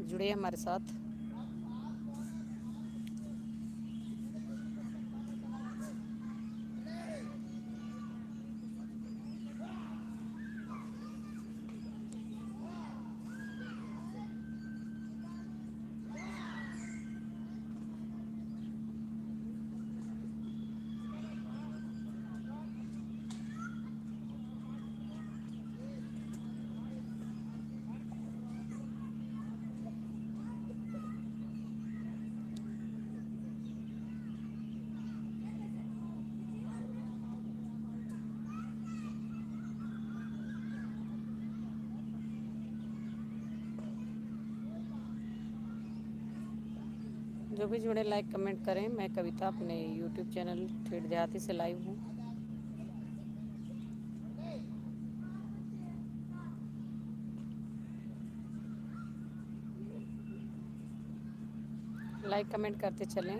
जुड़े हमारे साथ। जो भी जुड़े लाइक कमेंट करें। मैं कविता अपने यूट्यूब चैनल ठेठ देहाती से लाइव हूँ। लाइक कमेंट करते चलें।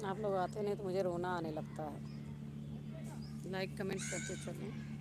आप लोग आते नहीं तो मुझे रोना आने लगता है। लाइक कमेंट करते चलें।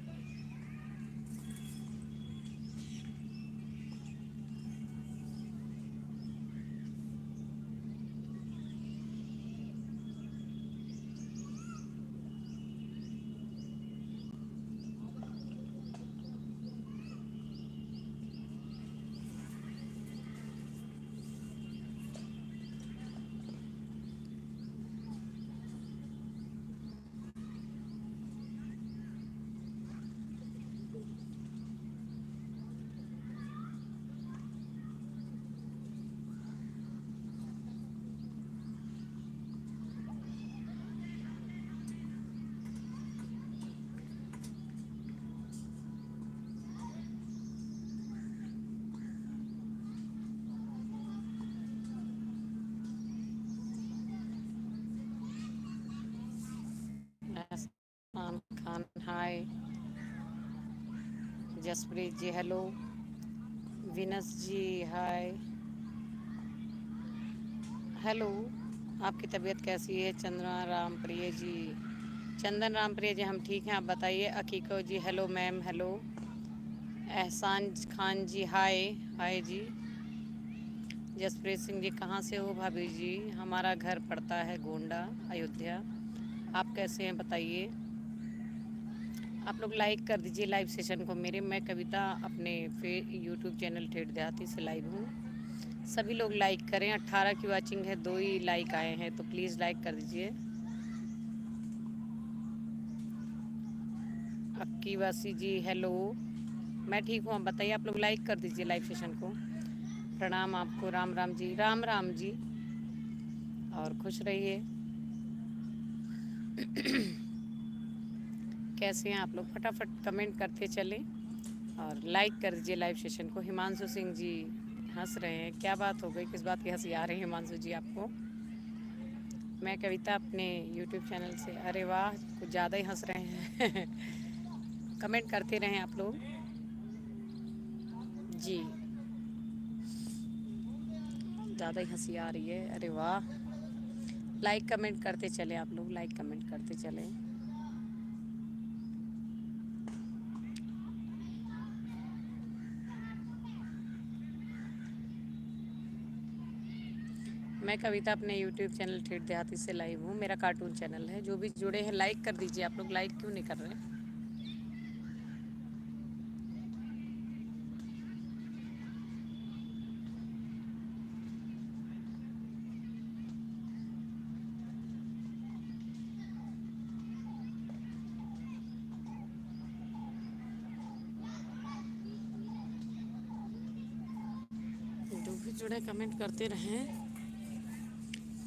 एहसान खान हाय। जसप्रीत जी हेलो। विनस जी हाय हेलो। आपकी तबीयत कैसी है? चंद्रा राम प्रिय जी, चंदन राम प्रिय जी हम ठीक हैं, आप बताइए। अकीको जी हेलो मैम हेलो। एहसान खान जी हाय हाय जी। जसप्रीत सिंह जी कहाँ से हो भाभी जी? हमारा घर पड़ता है गोंडा अयोध्या। आप कैसे हैं बताइए। आप लोग लाइक कर दीजिए लाइव सेशन को मेरे। मैं कविता अपने यूट्यूब चैनल ठेठ देहाती से लाइव हूँ। सभी लोग लाइक करें। 18 की वाचिंग है, 2 ही लाइक आए हैं, तो प्लीज़ लाइक कर दीजिए। अक्की वासी जी हेलो। मैं ठीक हूँ, आप बताइए। आप लोग लाइक कर दीजिए लाइव सेशन को। प्रणाम आपको। राम राम जी। राम राम जी। और खुश रहिए। कैसे हैं आप लोग? फटाफट कमेंट करते चलें और लाइक कर दीजिए लाइव सेशन को। हिमांशु सिंह जी हंस रहे हैं, क्या बात हो गई? किस बात की हंसी आ रही है हिमांशु जी आपको? मैं कविता अपने यूट्यूब चैनल से। अरे वाह, कुछ ज़्यादा ही हंस रहे हैं। कमेंट करते रहें आप लोग जी। ज़्यादा ही हंसी आ रही है। अरे वाह, लाइक कमेंट करते चलें आप लोग, लाइक कमेंट करते चलें। मैं कविता अपने यूट्यूब चैनल ठेठ देहाती से लाइव हूँ। मेरा कार्टून चैनल है। जो भी जुड़े हैं लाइक कर दीजिए आप लोग। लाइक क्यों नहीं कर रहे हैं? जुड़े कमेंट करते रहें।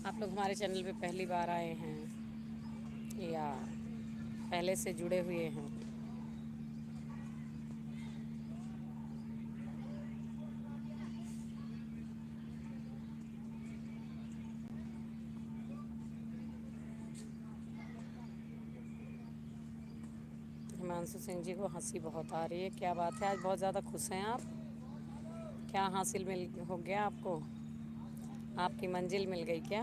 आप लोग हमारे चैनल पे पहली बार आए हैं या पहले से जुड़े हुए हैं। हिमांशु सिंह जी को हंसी बहुत आ रही है, क्या बात है, आज बहुत ज़्यादा खुश हैं आप। क्या हासिल मिल हो गया आपको, आपकी मंजिल मिल गई क्या?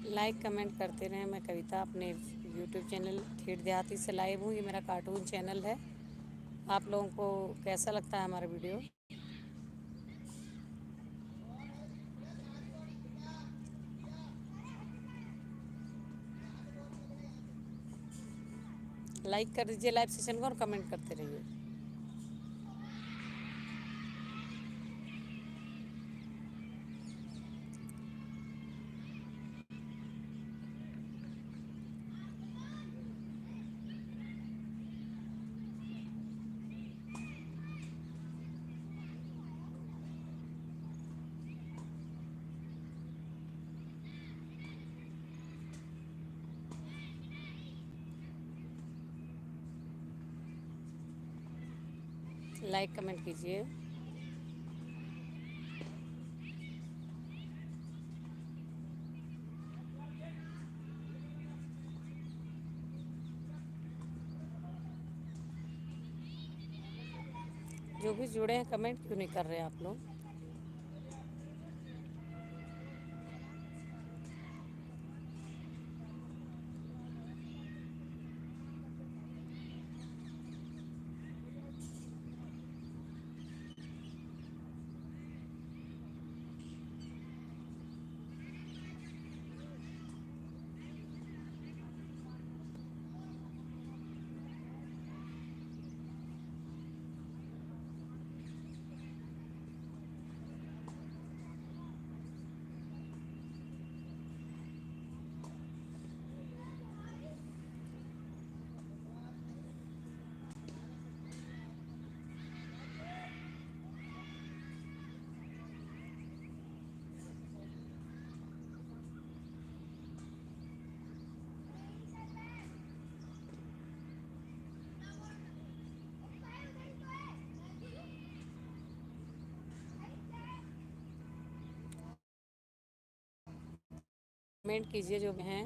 लाइक कमेंट करते रहें। मैं कविता अपने यूट्यूब चैनल ठेठ देहाती से लाइव हूँ। ये मेरा कार्टून चैनल है। आप लोगों को कैसा लगता है हमारा वीडियो? लाइक कर दीजिए लाइव सेशन को और कमेंट करते रहिए। लाइक कमेंट कीजिए। जो भी जुड़े हैं कमेंट क्यों नहीं कर रहे आप लोग? कमेंट कीजिए जो भी हैं।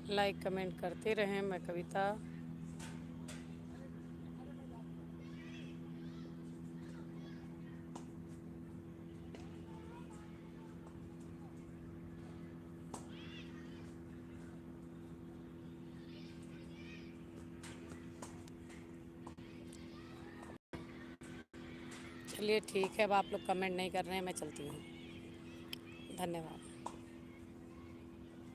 लाइक कमेंट करते रहें। मैं कविता चलिए ठीक है, अब आप लोग कमेंट नहीं कर रहे हैं, मैं चलती हूँ। धन्यवाद।